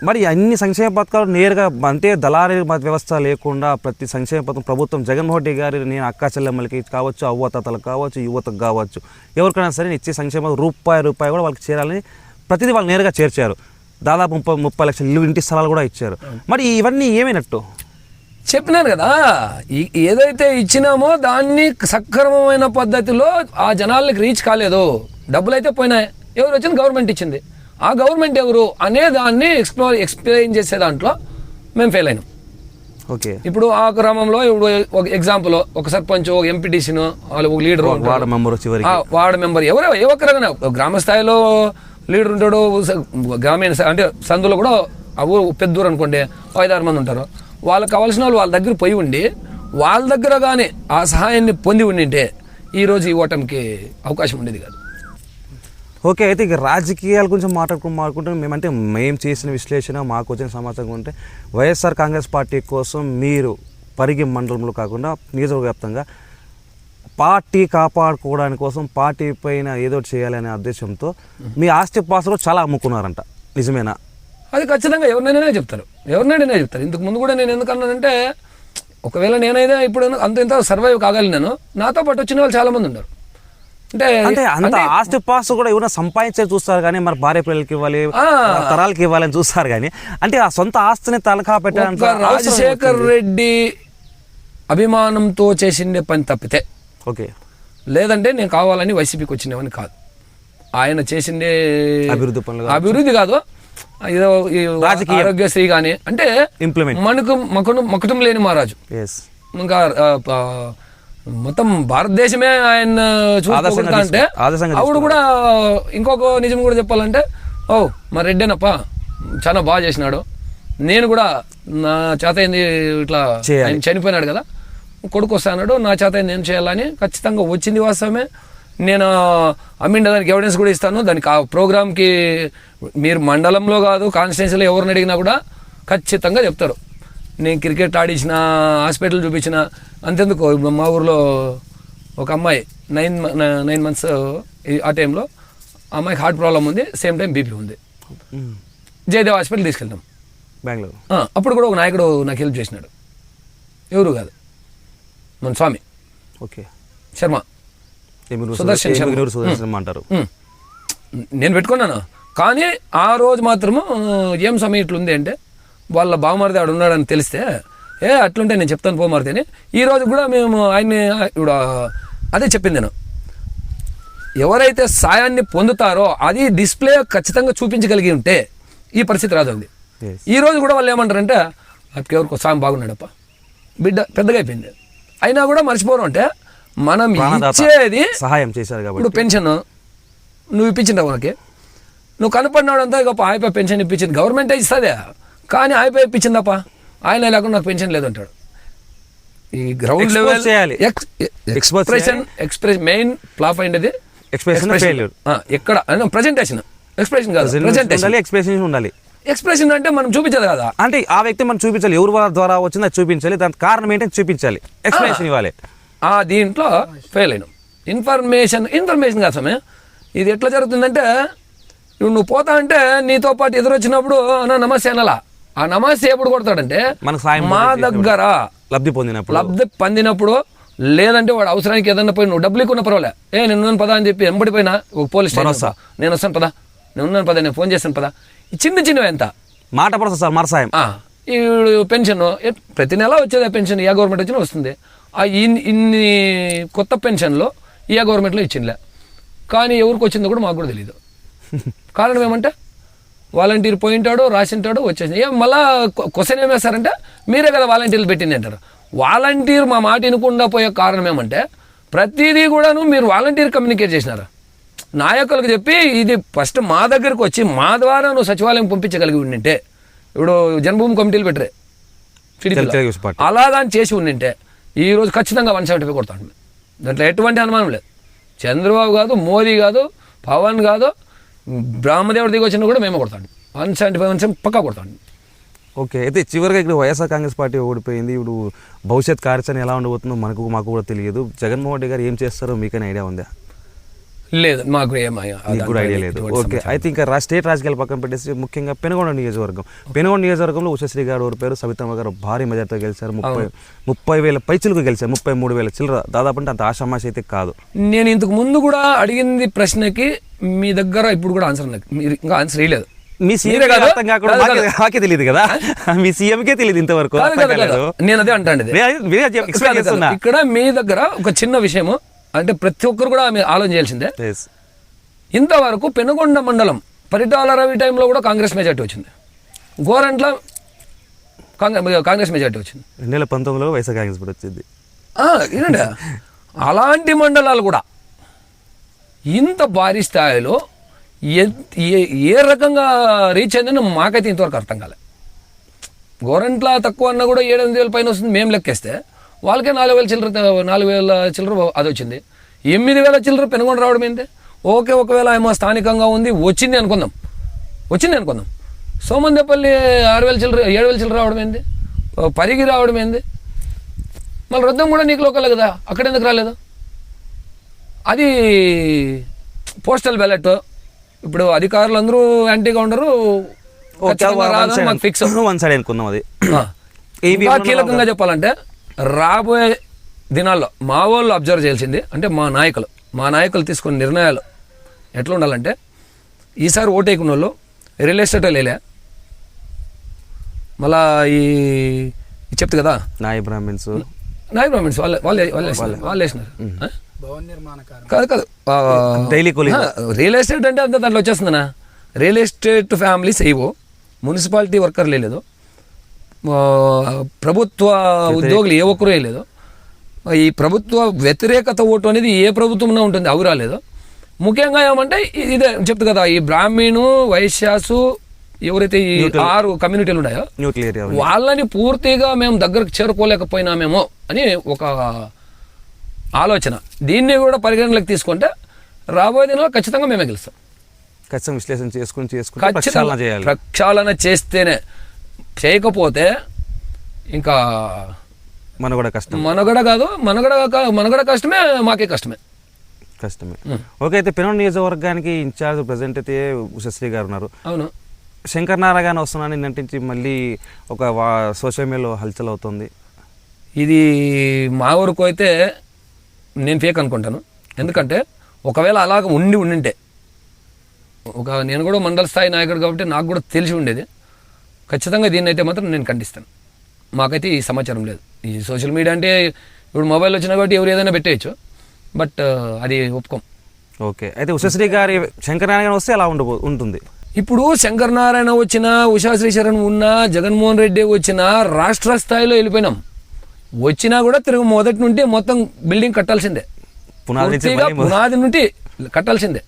మరి అన్ని సంక్షేమ పథకాలు నేరుగా అంటే దళారీ వ్యవస్థ లేకుండా ప్రతి సంక్షేమ పథకం ప్రభుత్వం జగన్మోహన్ రెడ్డి గారి నేను అక్కా చెల్లెమ్మలకి కావచ్చు, అవ్వతాతలకు కావచ్చు, యువతకు కావచ్చు, ఎవరికైనా సరే ఇచ్చే సంక్షేమ రూపాయి కూడా వాళ్ళకి చేరాలని ప్రతిదీ వాళ్ళు నేరుగా చేర్చారు. దాదాపు 30 లక్షల ఇంటి స్థలాలు కూడా ఇచ్చారు. మరి ఇవన్నీ ఏమైనట్టు? చెప్పినాను కదా, ఏదైతే ఇచ్చినామో దాన్ని సక్రమమైన పద్ధతిలో ఆ జనాలకి రీచ్ కాలేదు. డబ్బులు అయితే పోయినాయి. ఎవరు వచ్చింది? గవర్నమెంట్ ఇచ్చింది. ఆ గవర్నమెంట్ ఎవరు అనే దాన్ని ఎక్స్ప్లెయిన్ చేసే దాంట్లో మేము ఫెయిల్ అయినాం. ఓకే, ఇప్పుడు ఆ గ్రామంలో ఇప్పుడు ఒక ఎగ్జాంపుల్ ఒక సర్పంచ్, ఒక ఎంపీటీసీను, వాళ్ళు ఒక లీడర్, వార్డు మెంబర్ ఎవరో ఏ ఒక్కరైనా గ్రామ స్థాయిలో లీడర్ ఉంటాడు. గ్రామీణ అంటే సందులో కూడా ఆ ఊరు పెద్ద ఊరు అనుకోండి 5-6 మంది ఉంటారు. వాళ్ళకి కావాల్సిన వాళ్ళు వాళ్ళ దగ్గర పోయి ఉండి వాళ్ళ దగ్గర కానీ ఆ సహాయాన్ని పొంది ఉండింటే ఈరోజు ఈ ఓటమికి అవకాశం ఉండేది కాదు. ఓకే, అయితే ఇక రాజకీయాల గురించి మాట్లాడుకుంటే మేము చేసిన విశ్లేషణ, మాకు వచ్చిన సమాచారం ఉంటే వైఎస్ఆర్ కాంగ్రెస్ పార్టీ కోసం మీరు పరిగి మండలంలో కాకుండా నియోజకవర్గ వ్యాప్తంగా పార్టీ కాపాడుకోవడానికి కోసం పార్టీ పైన ఏదో చేయాలనే ఉద్దేశంతో మీ ఆస్తి పాస్తులు చాలా అమ్ముకున్నారంట, నిజమేనా? అది ఖచ్చితంగా ఎవరినైనా చెప్తారు. ఇంతకు ముందు కూడా నేను ఎందుకన్నానంటే ఒకవేళ నేనైనా ఇప్పుడు ఇంత సర్వైవ్ కాగలిగినాను, నాతో పాటు వచ్చిన వాళ్ళు చాలామంది ఉన్నారు. అంటే అంత ఆస్తి పాస్తు కూడా ఎవరైనా సంపాదించే చూస్తారు కానీ మరి భార్య పిల్లలకి ఇవ్వాలి తరాలకి ఇవ్వాలని చూస్తారు కానీ అంటే ఆ సొంత ఆస్తిని తలకా పెట్టడానికి రాజశేఖర్ రెడ్డి అభిమానంతో చేసిండే పని తప్పితే ఓకే లేదంటే నేను కావాలని వైసీపీకి వచ్చినవని కాదు. ఆయన చేసిండే అభివృద్ధి పనులు అభివృద్ధి కాదు, ఏదో ఆరోగ్యశ్రీ కానీ అంటే ఇంప్లిమెంట్ మకుటం లేని మహారాజు. ఇంకా మొత్తం భారతదేశమే ఆయన చూసుకుంటా అంటే ఆవిడ కూడా ఇంకొక నిజం కూడా చెప్పాలంటే మా రెడ్డేనప్ప చాలా బాగా చేసినాడు, నేను కూడా నా చేత ఏంది ఇట్లా ఆయన చనిపోయినాడు కదా కొడుకు వస్తాడు నా చేత నేను చేయాలని ఖచ్చితంగా వచ్చింది వాస్తవమే. నేను అమ్మిండ దానికి ఎవిడెన్స్ కూడా ఇస్తాను. దానికి ఆ ప్రోగ్రామ్కి మీరు మండలంలో కాదు కాన్స్టిట్యున్సీలో ఎవరిని అడిగినా కూడా ఖచ్చితంగా చెప్తారు. నేను క్రికెట్ ఆడించిన, హాస్పిటల్ చూపించిన. అంతెందుకు మా ఊర్లో ఒక అమ్మాయి 9 months ఆ టైంలో అమ్మాయికి హార్ట్ ప్రాబ్లం ఉంది, సేమ్ టైం బీపీ ఉంది. జయదేవ్ హాస్పిటల్ తీసుకెళ్తాం బెంగళూరు. అప్పుడు కూడా ఒక నాయకుడు నాకు హెల్ప్ చేసినాడు, ఎవరు కాదు మన స్వామి ఓకే శర్మ, సుదర్శన్ శర్మ అంటారు. నేను పెట్టుకున్నాను కానీ ఆ రోజు మాత్రము ఏం సమయం ఇట్లుంది అంటే వాళ్ళ బావమరిది ఆడు ఉన్నాడని తెలిస్తే అట్లుంటే నేను చెప్తాను పోమారిది అని. ఈ రోజు కూడా మేము ఆయన్ని ఇప్పుడు అదే చెప్పింది నేను, ఎవరైతే సాయాన్ని పొందుతారో అది డిస్ప్లే ఖచ్చితంగా చూపించగలిగి ఉంటే ఈ పరిస్థితి రాదండి. ఈ రోజు కూడా వాళ్ళు ఏమంటారంటే ఎవరికి సాయం బాగున్నాడప్ప, బిడ్డ పెద్దగా అయిపోయింది అయినా కూడా మర్చిపోరు. అంటే మనం ఇచ్చేది సహాయం చేశారు కాబట్టి ఇప్పుడు పెన్షన్ నువ్వు ఇప్పించింటావు మనకి, నువ్వు కనపడినాడంతా గొప్ప ఆయపై పెన్షన్ ఇప్పించింది గవర్నమెంటే ఇస్తుందే కానీ ఆయపై ఇప్పించిందప్ప, ఆయన లేకుండా నాకు పెన్షన్ లేదంటాడు. ఈ ground level expression main flop అయింది ఎక్కడ ప్రజెంటేషన్ ఎక్స్ప్రెషన్ కాదు ఎక్స్ప్రెషన్ ఉండాలి. ఎక్స్ప్రెషన్ అంటే మనం చూపించాలి కదా, అంటే ఆ వ్యక్తి మనం చూపించాలి, ఎవరి ద్వారా వచ్చిందో చూపించాలి, దానికి కారణం ఏంటంటే చూపించాలి, ఎక్స్ప్లెనేషన్ ఇవ్వాలి. దీంట్లో ఫెయిల్ అయినాం. ఇన్ఫర్మేషన్ కాదు సమయం. ఇది ఎట్లా జరుగుతుందంటే ఇప్పుడు నువ్వు పోతా అంటే నీతో పాటు ఎదురొచ్చినప్పుడు అన్న నమస్తే అనాలా, ఆ నమస్తే ఎప్పుడు కొడతాడంటే మా దగ్గర లబ్ధి పొందినప్పుడు, లేదంటే వాడు అవసరానికి ఏదన్నా పోయి నువ్వు డబ్బులు ఎక్కువ పర్వాలే నేను పదా అని చెప్పి ఎంబడిపోయినా ఒక పోలీస్ స్టేషన్ నేను వస్తాను పదా, నేను ఉన్నాను పదా, నేను ఫోన్ చేస్తాను పదా, చిన్నవి ఎంత మాట పడతా సార్ మరసాయం. ఈ పెన్షన్ ప్రతి నెల వచ్చేది పెన్షన్, ఏ గవర్నమెంట్ వచ్చినా వస్తుంది. ఇన్ని కొత్త పెన్షన్లో ఏ గవర్నమెంట్లో ఇచ్చిందిలే, కానీ ఎవరికి వచ్చిందో కూడా మాకు కూడా తెలియదు. కారణం ఏమంటే వాలంటీర్ పోయింటాడు, రాసింటాడు, వచ్చేసింది. మళ్ళా క్వశ్చన్ ఏం వేస్తారంటే మీరే కదా వాలంటీర్లు పెట్టింది అంటారు. వాలంటీర్ మా మాట వినకుండా పోయే కారణం ఏమంటే ప్రతిదీ కూడాను మీరు వాలంటీర్ కమ్యూనికేట్ చేసినారు నాయకులకు చెప్పి, ఇది ఫస్ట్ మా దగ్గరకు వచ్చి మా ద్వారా నువ్వు సచివాలయం పంపించగలిగి ఉండింటే, ఇప్పుడు జన్మభూమి కమిటీలు పెట్టరే అలా దాన్ని చేసి ఉండింటే ఈరోజు ఖచ్చితంగా 175 కొడతాడు. దాంట్లో ఎటువంటి అనుమానం లేదు. చంద్రబాబు కాదు, మోదీ కాదు, పవన్ కాదు, బ్రహ్మదేవుడి దిగి వచ్చినా కూడా మేమే కొడతాడు. 175 పక్కా కొడతాడు. ఓకే, అయితే చివరిగా ఇక్కడ వైఎస్ఆర్ కాంగ్రెస్ పార్టీ ఓడిపోయింది. ఇప్పుడు భవిష్యత్ కార్యాచరణ ఎలా ఉండబోతుందో మాకు కూడా తెలియదు. జగన్మోహన్ రెడ్డి గారు ఏం చేస్తారో మీకైనా ఐడియా ఉందా? లేదు, మాకు కూడా ఐడియా లేదు. ఓకే, అయితే ఇంకా స్టేట్ రాజకీయాలు పక్కన పెట్టేసి ముఖ్యంగా పెనుగొండ నియోజకవర్గంలో ఉషశ్రీ గారు ఓడిపోయారు, సవితమ్మ గారు భారీ మెజార్టీతో గెలిచారు. 30,000 పైచిలకు గెలిచారు, 33,000 చిల్లర, దాదాపు అంటే అంత ఆషామాషి అయితే కాదు. నేను ఇంతకు ముందు కూడా అడిగింది ప్రశ్నకి మీ దగ్గర ఇప్పుడు కూడా ఆన్సర్ మీరు ఇంకా ఆన్సర్ ఇవ్వలేదు. మీ సీఎం నాకే తెలియదు కదా, మీ సీఎంకే తెలియదు ఇంతవరకు. నేను అదే అంటాను. ఇక్కడ మీ దగ్గర ఒక చిన్న విషయము అంటే ప్రతి ఒక్కరు కూడా ఆలోచన చేయాల్సిందే. ఇంతవరకు పెనుగొండ మండలం పరిటాల రవి టైంలో కూడా కాంగ్రెస్ మెజార్టీ వచ్చింది, గోరంట్ల కాంగ్రెస్ మెజార్టీ వచ్చింది, 2019లో వైఎస్ఆర్ కాంగ్రెస్ వచ్చింది. ఏంటంటే అలాంటి మండలాలు కూడా ఇంత భారీ స్థాయిలో ఏ రకంగా రీచ్ అయిందని మాకైతే ఇంతవరకు అర్థం కాలే. గోరంట్ల తక్కువ అన్నా కూడా 7,000 పైన వస్తుంది మేము లెక్కేస్తే, వాళ్ళకే 4,000 చిల్లర అది వచ్చింది. 8,000 చిల్లర పెనుగొండ రావడం ఏంటి? ఓకే, ఒకవేళ ఏమో స్థానికంగా ఉంది వచ్చింది అనుకుందాం. సోమందేపల్లి 6,000 చిల్లర 7,000 చిల్లర రావడం ఏంది? పరిగి రావడం ఏంది? మళ్ళీ రొద్దం కూడా నీకు లోకలే కదా, అక్కడ ఎందుకు రాలేదు? అది పోస్టల్ బ్యాలెట్. ఇప్పుడు అధికారులు అందరూ యాంటీగా ఉండరు, ఫిక్స్ కీలకంగా చెప్పాలంటే రాబోయే దినాల్లో మా వాళ్ళు అబ్జర్వ్ చేయాల్సింది అంటే మా నాయకులు మా నాయకులు తీసుకున్న నిర్ణయాలు ఎట్లా ఉండాలంటే, ఈసారి ఓటేకున్న వాళ్ళు రియల్ ఎస్టేట్ లేలే, మళ్ళా ఈ చెప్తా కదా నాయ బ్రాహ్మిన్స్ వాళ్ళు వేసినారు. కాదు డైలీ రియల్ ఎస్టేట్ అంటే అంత దాంట్లో వచ్చేస్తుందనా. రియల్ ఎస్టేట్ ఫ్యామిలీస్ ఏవో, మున్సిపాలిటీ వర్కర్లు వేయలేదు, ప్రభుత్వ ఉద్యోగులు ఏ ఒక్కరూ వేయలేదు, ఈ ప్రభుత్వ వ్యతిరేకత ఓటు అనేది ఏ ప్రభుత్వంలో ఉంటుంది అవి రాలేదు. ముఖ్యంగా ఏమంటే ఇదే చెప్తా కదా, ఈ బ్రాహ్మణు, వైశ్యాసు ఎవరైతే ఈ 6 కమ్యూనిటీలు ఉన్నాయో వాళ్ళని పూర్తిగా మేము దగ్గరకు చేరుకోలేకపోయినామేమో అని ఒక ఆలోచన. దీన్ని కూడా పరిగణలోకి తీసుకుంటే రాబోయే దినాల్లో ఖచ్చితంగా మేమే గెలుస్తాం. ఖచ్చితంగా విశ్లేషణ చేసుకుని ప్రక్షాళన చేస్తేనే, చేయకపోతే ఇంకా మనగడ కష్టం. మనగడ కష్టమే, మాకే కష్టమే. ఓకే, అయితే పెనూరు నియోజకవర్గానికి ఇన్ఛార్జ్ ప్రెసిడెంట్ అయితే ఉషశ్రీ గారు ఉన్నారు. అవును, శంకర్ నారాయణ వస్తున్నాను నటించి మళ్ళీ ఒక సోషల్ మీడియాలో హల్చల్ అవుతుంది. ఇది మా వరకు అయితే నేను ఫేక్ అనుకుంటాను. ఎందుకంటే ఒకవేళ అలాగ ఉండింటే నేను కూడా మండల స్థాయి నాయకుడు కాబట్టి నాకు కూడా తెలిసి ఉండేది. ఖచ్చితంగా దీన్ని అయితే మాత్రం నేను ఖండిస్తాను. మాకైతే ఈ సమాచారం లేదు. ఈ సోషల్ మీడియా అంటే ఇప్పుడు మొబైల్ వచ్చినా కాబట్టి ఎవరు ఏదైనా పెట్టేయచ్చు, బట్ అది ఒప్పుకోం. ఓకే, అయితే ఉషశ్రీ గారి శంకర్ నారాయణ వస్తే అలా ఉంటుంది. ఇప్పుడు శంకర్ నారాయణ వచ్చినా, ఉషా శ్రీశరణ్ ఉన్నా, జగన్మోహన్ రెడ్డి వచ్చినా రాష్ట్ర స్థాయిలో వెళ్ళిపోయినాం. వచ్చినా కూడా మొదటి నుండి మొత్తం బిల్డింగ్ కట్టాల్సిందే, పునాది నుండి కట్టాల్సిందే.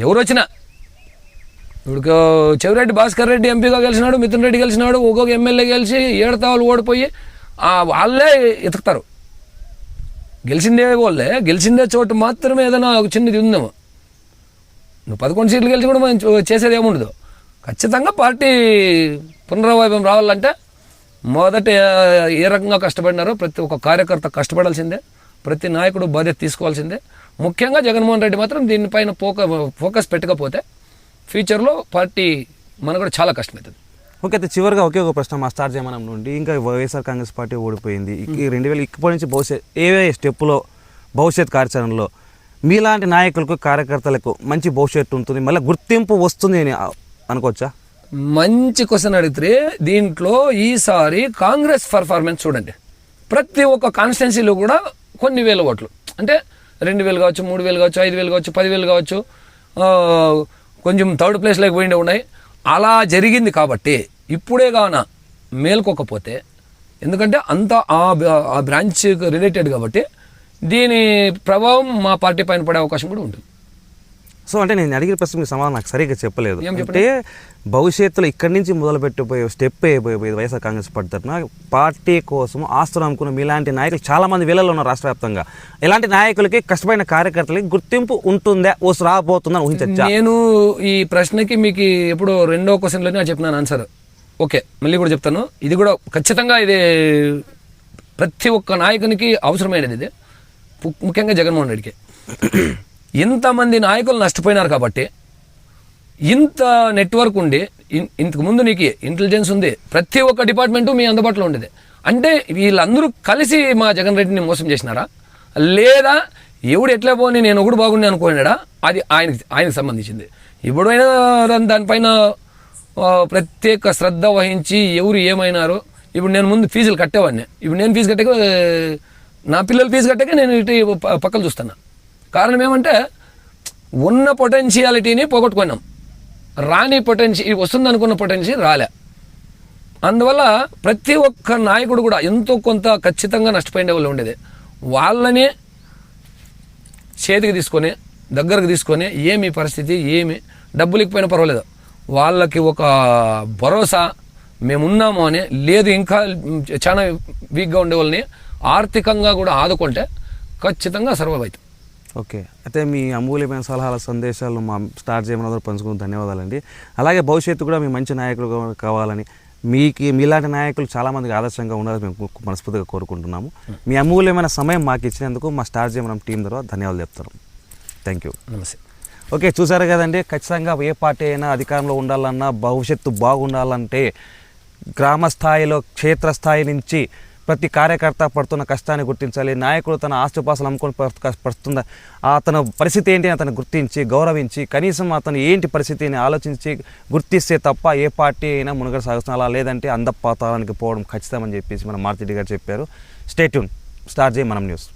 ఎవరు వచ్చినా, ఇప్పుడు చెవిరెడ్డి భాస్కర్ రెడ్డి ఎంపీగా గెలిచినాడు, మిథున్ రెడ్డి గెలిచినాడు, ఒక్కొక్క ఎమ్మెల్యే గెలిచి 7 తావులు ఓడిపోయి వాళ్ళే ఎతుకుతారు. గెలిచిందే వాళ్ళే, గెలిచిందే చోటు మాత్రమే ఏదైనా ఒక చిన్నది ఉందేమో. నువ్వు 11 సీట్లు గెలిచి కూడా మనం చేసేది ఏముండదు. ఖచ్చితంగా పార్టీ పునర్వైభవం రావాలంటే మొదట ఏ రకంగా కష్టపడినారో ప్రతి ఒక్క కార్యకర్త కష్టపడాల్సిందే, ప్రతి నాయకుడు బాధ్యత తీసుకోవాల్సిందే. ముఖ్యంగా జగన్మోహన్ రెడ్డి మాత్రం దీనిపైన ఫోకస్ పెట్టకపోతే ఫ్యూచర్లో పార్టీ మనకు కూడా చాలా కష్టమవుతుంది. ఓకే, అయితే చివరిగా ఒకే ఒక ప్రశ్న మా స్టార్ జమానం నుండి. ఇంకా వైఎస్ఆర్ కాంగ్రెస్ పార్టీ ఓడిపోయింది. 2000 ఇప్పటి నుంచి ఏవే స్టెప్పులో భవిష్యత్ కార్యాచరణలో మీలాంటి నాయకులకు, కార్యకర్తలకు మంచి భవిష్యత్తు ఉంటుంది, మళ్ళీ గుర్తింపు వస్తుంది అని అనుకోవచ్చా? మంచి క్వశ్చన్ అడిగితే దీంట్లో ఈసారి కాంగ్రెస్ పర్ఫార్మెన్స్ చూడండి. ప్రతి ఒక్క కాన్స్టిట్యున్సీలో కూడా కొన్ని వేల ఓట్లు, అంటే 2000 కావచ్చు, 3000 కావచ్చు, 5000 కావచ్చు, 10,000 కావచ్చు, కొంచెం థర్డ్ ప్లేస్లోకి పోయిండే ఉన్నాయి. అలా జరిగింది కాబట్టి ఇప్పుడే కావున మేల్కోకపోతే, ఎందుకంటే అంతా ఆ బ్రాంచ్ రిలేటెడ్ కాబట్టి దీని ప్రభావం మా పార్టీ పైన పడే అవకాశం కూడా ఉంటుంది. సో అంటే నేను అడిగిన ప్రశ్నకి సమాధానం నాకు సరిగ్గా చెప్పలేదు. అంటే భవిష్యత్తులో ఇక్కడి నుంచి మొదలుపెట్టిపోయే స్టెప్ అయిపోయేది వైఎస్ఆర్ కాంగ్రెస్ పార్టీ తరఫున పార్టీ కోసం ఆస్తులు అనుకున్న మీలాంటి నాయకులు చాలామంది వేలలో ఉన్నారు రాష్ట్ర వ్యాప్తంగా. ఇలాంటి నాయకులకి, కష్టపడిన కార్యకర్తలకి గుర్తింపు ఉంటుందా, రాబోతుందని ఊహించచ్చా? నేను ఈ ప్రశ్నకి మీకు ఎప్పుడు 2వ క్వశ్చన్లోనే చెప్పినాను ఆన్సర్. ఓకే, మళ్ళీ కూడా చెప్తాను. ఇది కూడా ఖచ్చితంగా ఇది ప్రతి ఒక్క నాయకునికి అవసరమైనది. ఇది ముఖ్యంగా జగన్మోహన్ రెడ్డికి. ఇంతమంది నాయకులు నష్టపోయినారు కాబట్టి, ఇంత నెట్వర్క్ ఉండి, ఇంతకుముందు నీకు ఇంటెలిజెన్స్ ఉంది, ప్రతి ఒక్క డిపార్ట్మెంటు మీ అందుబాటులో ఉండేది. అంటే వీళ్ళందరూ కలిసి మా జగన్ రెడ్డిని మోసం చేసినారా, లేదా ఎవడు ఎట్లా పోని నేను ఒకడు బాగుండి అనుకున్నాడా, అది ఆయనకి సంబంధించింది. ఇప్పుడైనా దానిపైన ప్రత్యేక శ్రద్ధ వహించి ఎవరు ఏమైనారో. ఇప్పుడు నేను ముందు ఫీజులు కట్టేవాడిని, ఇప్పుడు నేను ఫీజు కట్టాక నా పిల్లలు ఫీజు కట్టాక నేను ఇటు పక్కలు చూస్తున్నా. కారణం ఏమంటే ఉన్న పొటెన్షియాలిటీని పోగొట్టుకున్నాం, రాని వస్తుంది అనుకున్న పొటెన్షియల్ రాలే. అందువల్ల ప్రతి ఒక్క నాయకుడు కూడా ఎంతో కొంత ఖచ్చితంగా నష్టపోయిన వాళ్ళు ఉండేది. వాళ్ళని చేతికి తీసుకొని, దగ్గరకు తీసుకొని, ఏమి పరిస్థితి, ఏమి డబ్బులు ఇకపోయినా పర్వాలేదు, వాళ్ళకి ఒక భరోసా మేమున్నాము అని, లేదు ఇంకా చాలా వీక్గా ఉండే వాళ్ళని ఆర్థికంగా కూడా ఆదుకుంటే ఖచ్చితంగా సర్వైవ్ అవుతాం. ఓకే, అయితే మీ అమూల్యమైన సలహాల, సందేశాలు మా స్టార్ జయమనందరూ పంచుకుని ధన్యవాదాలండి. అలాగే భవిష్యత్తు కూడా మీ మంచి నాయకులు కావాలని, మీలాంటి నాయకులు చాలామందికి ఆదర్శంగా ఉండాలని మేము మనస్ఫూర్తిగా కోరుకుంటున్నాము. మీ అమూల్యమైన సమయం మాకు ఇచ్చినందుకు మా స్టార్ జయమనం టీం ద్వారా ధన్యవాదాలు చెప్తాను. Thank you. నమస్తే. ఓకే, చూసారు కదండి. ఖచ్చితంగా ఏ పార్టీ అయినా అధికారంలో ఉండాలన్నా, భవిష్యత్తు బాగుండాలంటే గ్రామ స్థాయిలో, క్షేత్రస్థాయి నుంచి ప్రతి కార్యకర్త పడుతున్న కష్టాన్ని గుర్తించాలి. నాయకుడు తన ఆస్తిపాస్తులు అమ్ముకొని పడుతున్న అతని పరిస్థితి ఏంటి అని అతను గుర్తించి గౌరవించి కనీసం అతను ఏంటి పరిస్థితిని ఆలోచించి గుర్తిస్తే తప్ప ఏ పార్టీ అయినా మునుగడ సాగుతుంది. అలా లేదంటే అందపాతానికి పోవడం ఖచ్చితమని చెప్పేసి మన మారుతి రెడ్డి గారు చెప్పారు. Stay tune. స్టార్ జే మనం న్యూస్.